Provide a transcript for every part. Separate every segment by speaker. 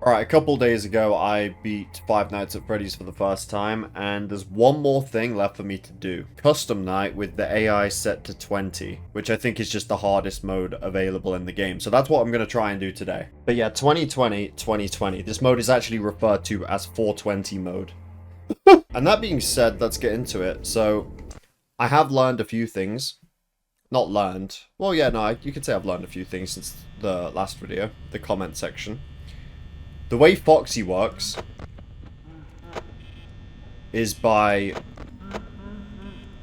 Speaker 1: Alright, a couple days ago I beat Five Nights at Freddy's for the first time, and there's one more thing left for me to do. Custom night with the AI set to 20, which I think is just the hardest mode available in the game. So that's what I'm going to try and do today. But yeah, 2020. This mode is actually referred to as 420 mode. And that being said, let's get into it. So, I have learned a few things. Not learned. Well, yeah, no, you could say I've learned a few things since the last video, the comment section. The way Foxy works is by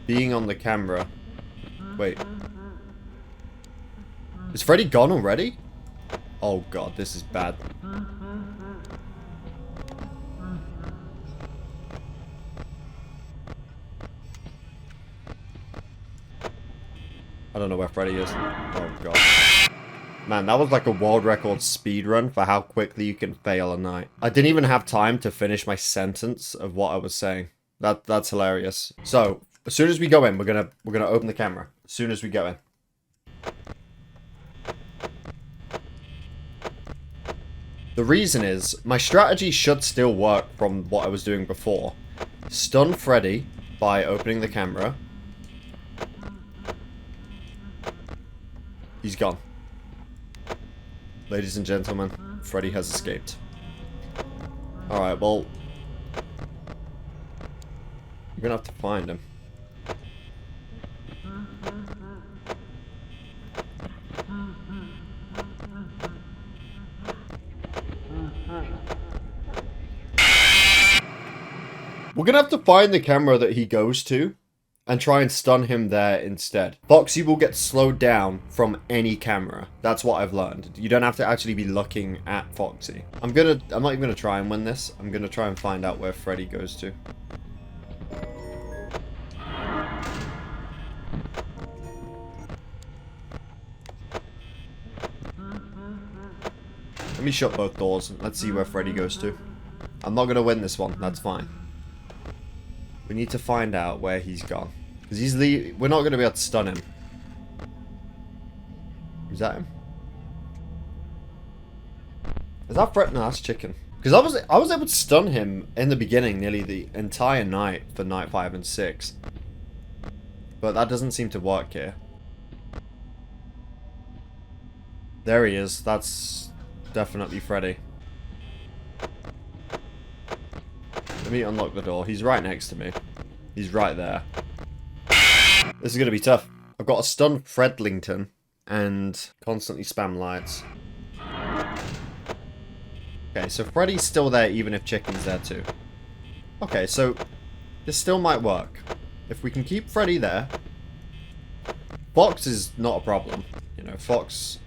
Speaker 1: being on the camera. Wait. Is Freddy gone already? Oh god, this is bad. I don't know where Freddy is. Oh god. Man, that was like a world record speed run for how quickly you can fail a night. I didn't even have time to finish my sentence of what I was saying. That's hilarious. So, as soon as we go in, we're gonna open the camera. As soon as we go in. The reason is, my strategy should still work from what I was doing before. Stun Freddy by opening the camera. He's gone. Ladies and gentlemen, Freddy has escaped. Alright, well... You're gonna have to find him. We're gonna have to find the camera that he goes to and try and stun him there instead. Foxy will get slowed down from any camera. That's what I've learned. You don't have to actually be looking at Foxy. I'm not even gonna try and win this. I'm gonna try and find out where Freddy goes to. Let me shut both doors. Let's see where Freddy goes to. I'm not gonna win this one. That's fine. We need to find out where he's gone. Because we're not going to be able to stun him. Is that him? Is that Fred? No, that's Chicken. Because I was able to stun him in the beginning nearly the entire night for night 5 and 6. But that doesn't seem to work here. There he is. That's definitely Freddy. Let me unlock the door. He's right next to me. He's right there. This is going to be tough. I've got to stun Fredlington and constantly spam lights. Okay, so Freddy's still there even if Chicken's there too. Okay, so this still might work. If we can keep Freddy there, Fox is not a problem. You know, Fox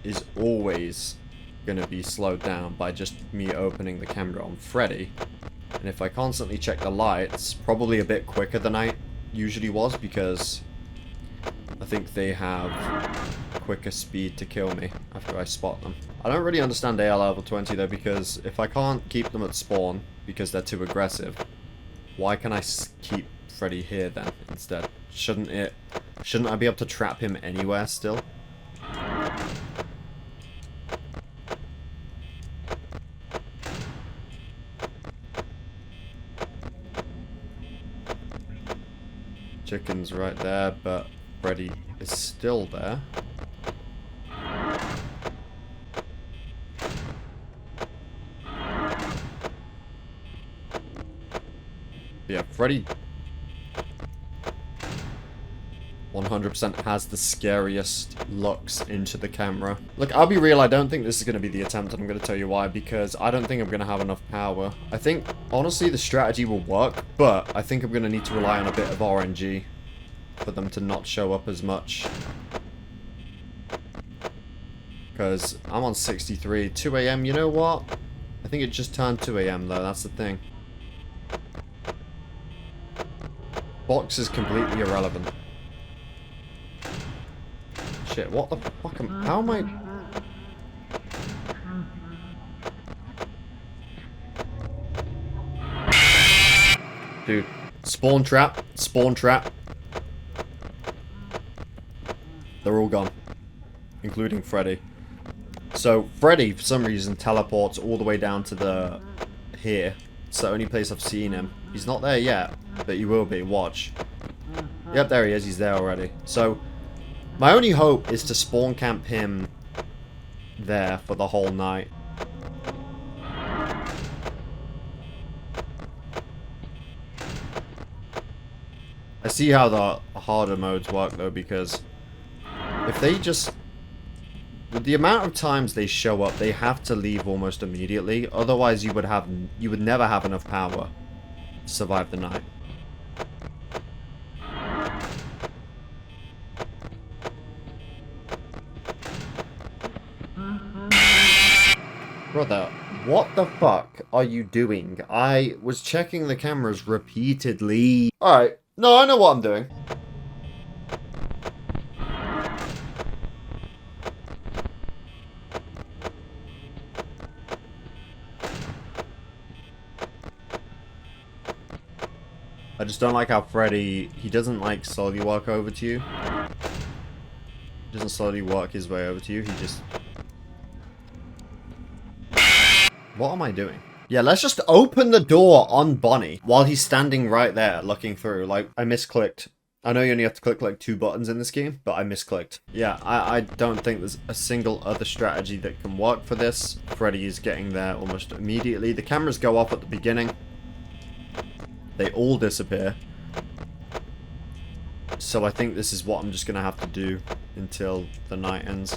Speaker 1: is always going to be slowed down by just me opening the camera on Freddy. And if I constantly check the lights, probably a bit quicker than I usually was, because I think they have quicker speed to kill me after I spot them. I don't really understand AL level 20 though, because if I can't keep them at spawn because they're too aggressive, why can I keep Freddy here then instead? Shouldn't I be able to trap him anywhere still? Chicken's right there, but Freddy is still there. Yeah, Freddy 100% has the scariest looks into the camera. Look, I'll be real, I don't think this is going to be the attempt, and I'm going to tell you why, because I don't think I'm going to have enough power. I think, honestly, the strategy will work, but I think I'm going to need to rely on a bit of RNG for them to not show up as much. Because I'm on 63, 2 AM, you know what? I think it just turned 2 AM though, that's the thing. Box is completely irrelevant. Shit, what the fuck how am I... Dude, spawn trap, spawn trap. They're all gone. Including Freddy. So Freddy, for some reason, teleports all the way down to the... here. It's the only place I've seen him. He's not there yet, but he will be. Watch. Yep, there he is. He's there already. So, my only hope is to spawn camp him there for the whole night. I see how the harder modes work, though, because if they just... with the amount of times they show up, they have to leave almost immediately. Otherwise, you would never have enough power to survive the night. Brother, what the fuck are you doing? I was checking the cameras repeatedly. Alright, no, I know what I'm doing. I just don't like how Freddy, he doesn't like slowly walk over to you. He doesn't slowly walk his way over to you, he just... What am I doing? Yeah, let's just open the door on Bonnie while he's standing right there looking through. Like, I misclicked. I know you only have to click like 2 buttons in this game, but I misclicked. Yeah, I don't think there's a single other strategy that can work for this. Freddy is getting there almost immediately. The cameras go off at the beginning. They all disappear. So I think this is what I'm just going to have to do until the night ends.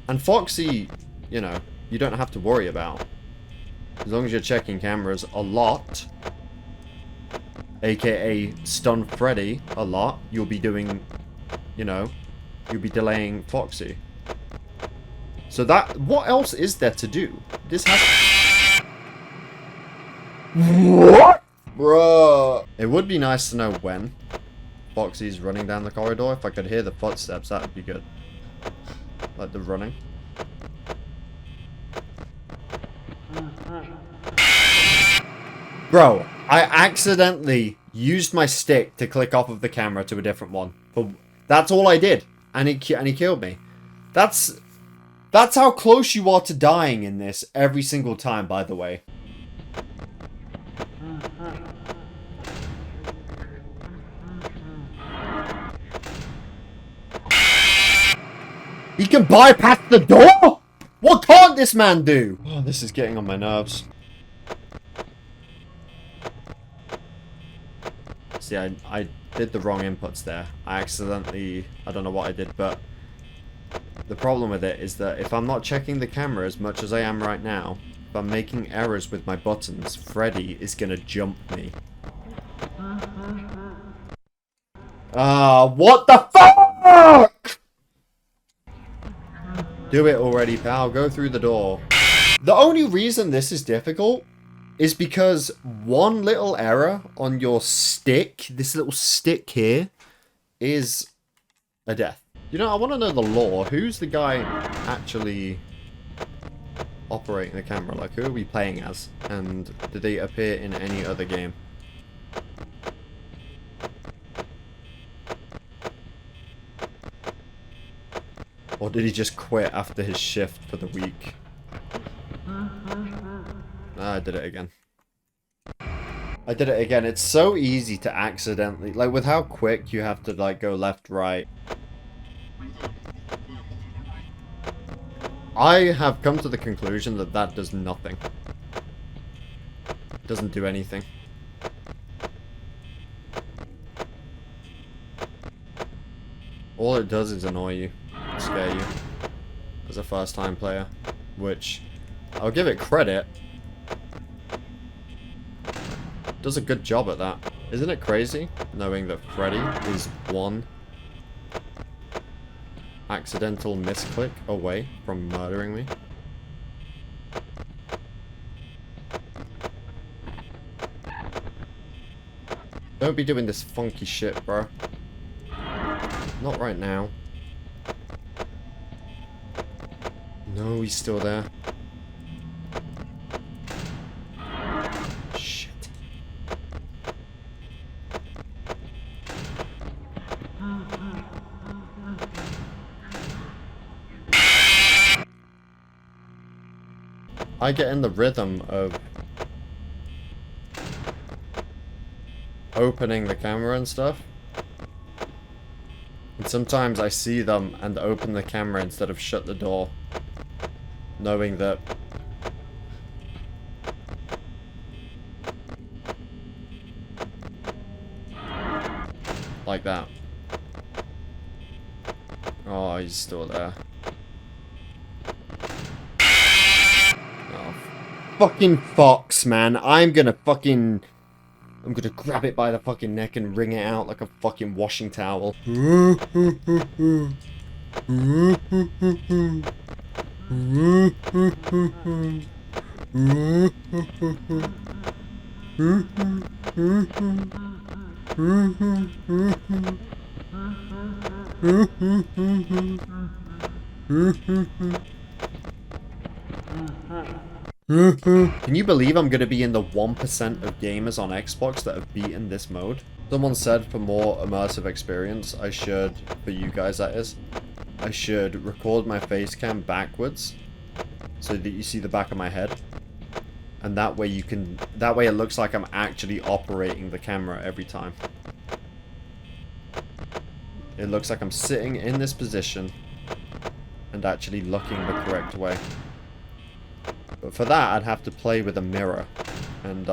Speaker 1: And Foxy, you know, you don't have to worry about. As long as you're checking cameras a lot, aka stun Freddy a lot, you'll be doing, you know, you'll be delaying Foxy. So that, what else is there to do? This has... What? Bruh. It would be nice to know when Foxy's running down the corridor. If I could hear the footsteps, that would be good. Like the running. Bro, I accidentally used my stick to click off of the camera to a different one. But that's all I did. And he killed me. That's how close you are to dying in this every single time, by the way. He can bypass the door? What can't this man do? Oh, this is getting on my nerves. See, I did the wrong inputs there. I accidentally... I don't know what I did, but... the problem with it is that if I'm not checking the camera as much as I am right now, if I'm making errors with my buttons, Freddy is gonna jump me. What the fuck?! Do it already, pal. Go through the door. The only reason this is difficult is because one little error on your stick, this little stick here, is a death. You know, I want to know the lore. Who's the guy actually operating the camera? Like, who are we playing as? And did they appear in any other game? Or did he just quit after his shift for the week? I did it again. I did it again. It's so easy to accidentally... like, with how quick you have to, like, go left, right. I have come to the conclusion that that does nothing. It doesn't do anything. All it does is annoy you. Scare you. As a first-time player. Which, I'll give it credit. Does a good job at that. Isn't it crazy knowing that Freddy is one accidental misclick away from murdering me? Don't be doing this funky shit, bro. Not right now. No, he's still there. I get in the rhythm of opening the camera and stuff. And sometimes I see them and open the camera instead of shut the door. Knowing that... Like that. Oh, he's still there. Oh, fucking fox, man. I'm gonna grab it by the fucking neck and wring it out like a fucking washing towel. Can you believe I'm going to be in the 1% of gamers on Xbox that have beaten this mode? Someone said for more immersive experience, I should, for you guys that is, I should record my face cam backwards so that you see the back of my head. And that way it looks like I'm actually operating the camera every time. It looks like I'm sitting in this position and actually looking the correct way. But for that, I'd have to play with a mirror. And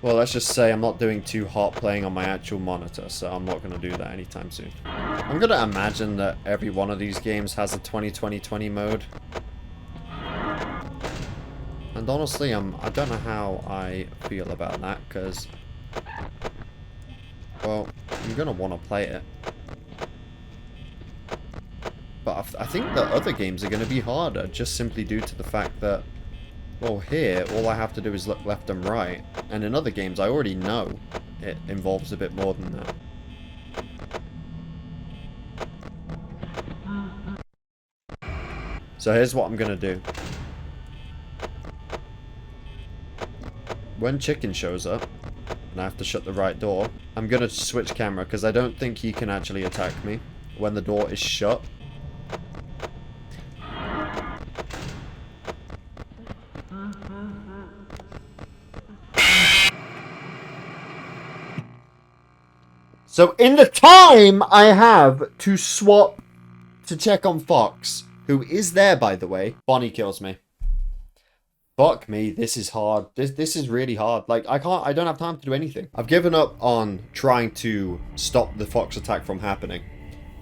Speaker 1: well, let's just say I'm not doing too hot playing on my actual monitor, so I'm not going to do that anytime soon. I'm going to imagine that every one of these games has a 20-20-20 mode. And honestly, I don't know how I feel about that, because... Well, I'm going to want to play it. But I think that other games are going to be harder, just simply due to the fact that, well, here, all I have to do is look left and right. And in other games, I already know it involves a bit more than that. So here's what I'm going to do. When Chicken shows up, and I have to shut the right door, I'm going to switch camera, because I don't think he can actually attack me when the door is shut. So in the time I have to swap to check on Fox, who is there by the way, Bonnie kills me. Fuck me, this is hard. This is really hard. Like, I don't have time to do anything. I've given up on trying to stop the Fox attack from happening.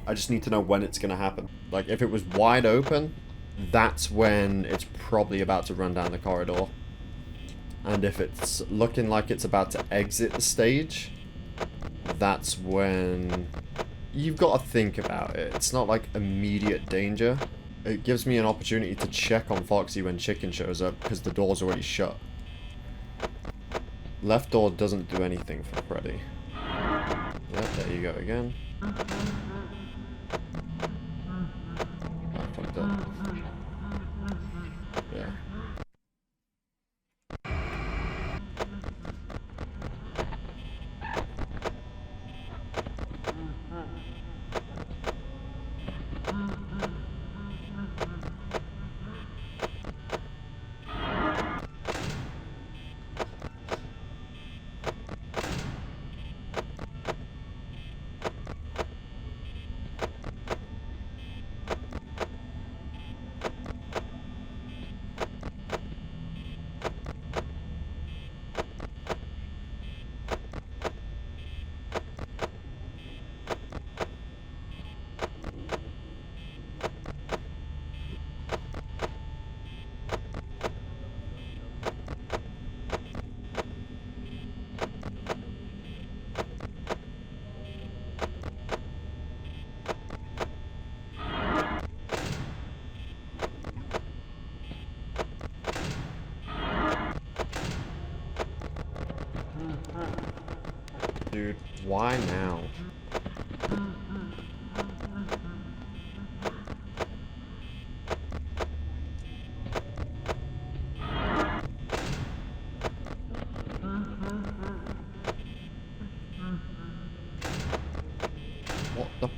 Speaker 1: I just need to know when it's gonna happen. Like, if it was wide open, that's when it's probably about to run down the corridor. And if it's looking like it's about to exit the stage, that's when you've got to think about it. It's not like immediate danger. It gives me an opportunity to check on Foxy when Chicken shows up because the door's already shut. Left door doesn't do anything for Freddy. Yep, there you go again. I fucked up. Yeah. Dude, why now? What the?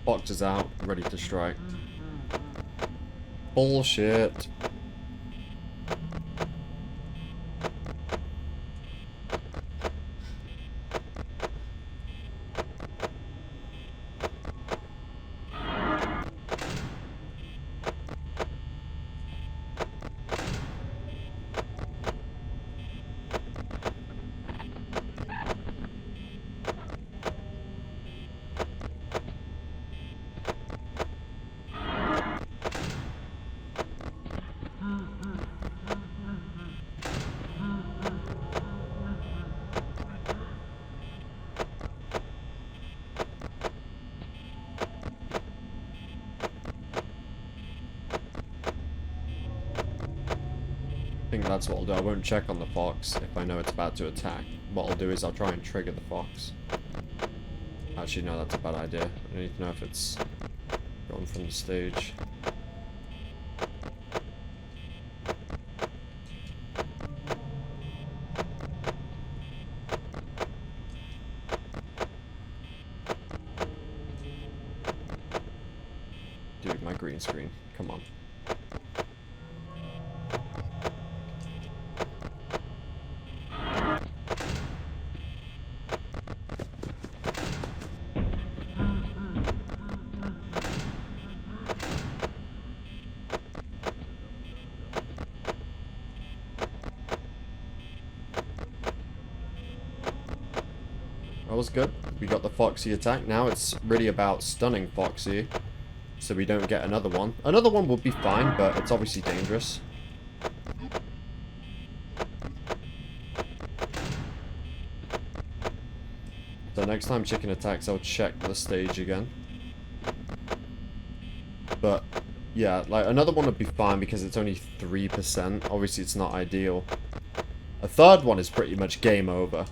Speaker 1: Fox is out, ready to strike. Bullshit. I think that's what I'll do. I won't check on the fox if I know it's about to attack. What I'll do is I'll try and trigger the fox. Actually, no, that's a bad idea. I need to know if it's gone from the stage. Dude, my green screen. Come on. That was good. We got the Foxy attack. Now it's really about stunning Foxy, so we don't get another one. Another one would be fine, but it's obviously dangerous. So next time chicken attacks, I'll check the stage again. But yeah, like another one would be fine because it's only 3%. Obviously, it's not ideal. A third one is pretty much game over.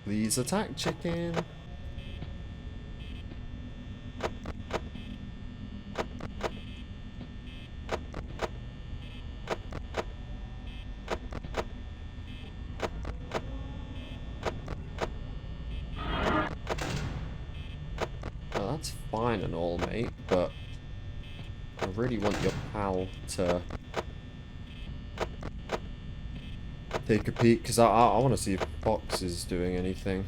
Speaker 1: Please attack, chicken. Well, that's fine and all, mate, but I really want your pal to take a peek, because I want to see if Fox is doing anything.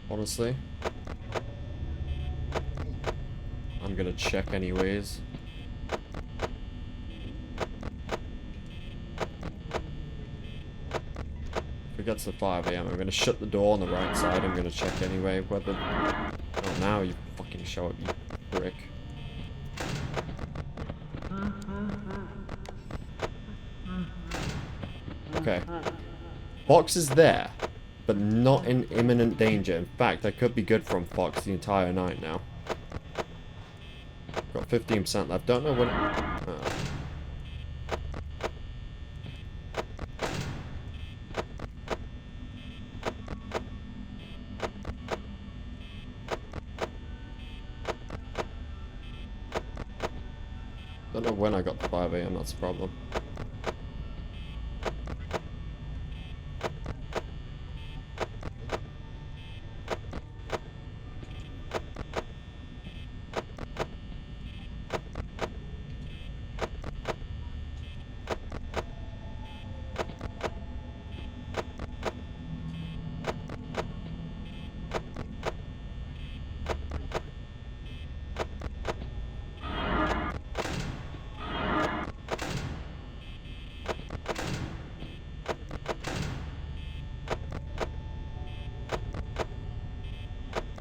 Speaker 1: Honestly, I'm gonna check anyways. If it gets to 5 AM, I'm gonna shut the door on the right side. I'm gonna check anyway whether... Oh, now you fucking show up, you prick. Okay. Box is there. but not in imminent danger. In fact, I could be good from Fox the entire night now. Got 15% left. Don't know when... Don't know when I got to 5 AM, that's the problem.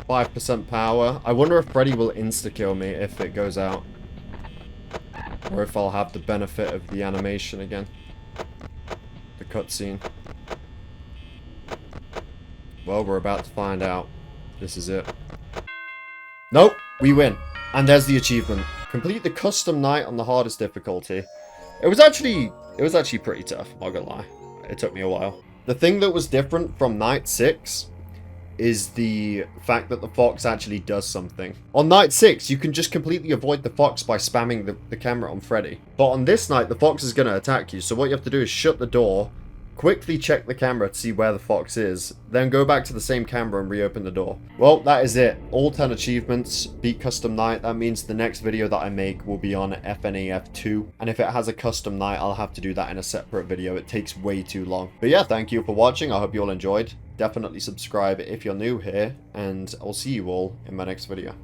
Speaker 1: .5% power. I wonder if Freddy will insta-kill me if it goes out. Or if I'll have the benefit of the animation again. The cutscene. Well, we're about to find out. This is it. Nope, we win. And there's the achievement. Complete the custom night on the hardest difficulty. It was actually pretty tough, I'm not gonna lie. It took me a while. The thing that was different from night 6 is the fact that the fox actually does something. On night 6, you can just completely avoid the fox by spamming the camera on Freddy. But on this night, the fox is going to attack you, so what you have to do is shut the door, quickly check the camera to see where the fox is, then go back to the same camera and reopen the door. Well, that is it. All 10 achievements, beat custom night. That means the next video that I make will be on FNAF 2. And if it has a custom night, I'll have to do that in a separate video. It takes way too long. But yeah, thank you for watching. I hope you all enjoyed. Definitely subscribe if you're new here, and I'll see you all in my next video.